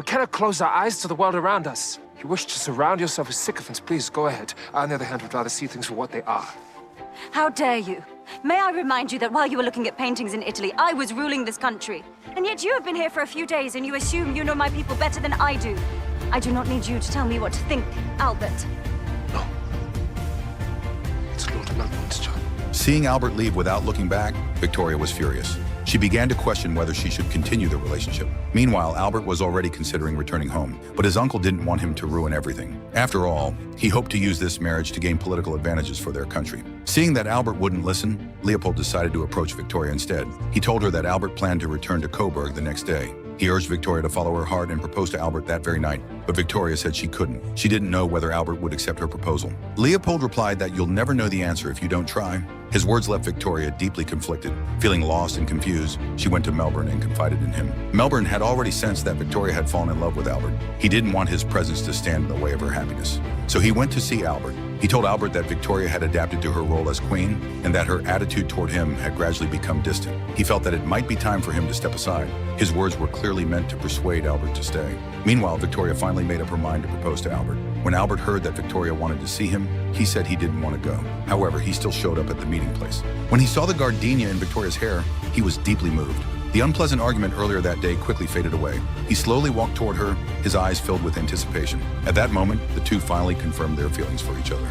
We cannot close our eyes to the world around us. If you wish to surround yourself with sycophants, please go ahead. I, on the other hand, would rather see things for what they are. How dare you? May I remind you that while you were looking at paintings in Italy, I was ruling this country. And yet you have been here for a few days and you assume you know my people better than I do. I do not need you to tell me what to think, Albert. No. It's Lord Melbourne's job. Seeing Albert leave without looking back, Victoria was furious. She began to question whether she should continue the relationship. Meanwhile, Albert was already considering returning home, but his uncle didn't want him to ruin everything. After all, he hoped to use this marriage to gain political advantages for their country. Seeing that Albert wouldn't listen, Leopold decided to approach Victoria instead. He told her that Albert planned to return to Coburg the next day. He urged Victoria to follow her heart and propose to Albert that very night, but Victoria said she couldn't. She didn't know whether Albert would accept her proposal. Leopold replied that you'll never know the answer if you don't try. His words left Victoria deeply conflicted. Feeling lost and confused, she went to Melbourne and confided in him. Melbourne had already sensed that Victoria had fallen in love with Albert. He didn't want his presence to stand in the way of her happiness. So he went to see Albert. He told Albert that Victoria had adapted to her role as queen and that her attitude toward him had gradually become distant. He felt that it might be time for him to step aside. His words were clearly meant to persuade Albert to stay. Meanwhile, Victoria finally made up her mind to propose to Albert. When Albert heard that Victoria wanted to see him, he said he didn't want to go. However, he still showed up at the meeting place. When he saw the gardenia in Victoria's hair, he was deeply moved. The unpleasant argument earlier that day quickly faded away. He slowly walked toward her, his eyes filled with anticipation. At that moment, the two finally confirmed their feelings for each other.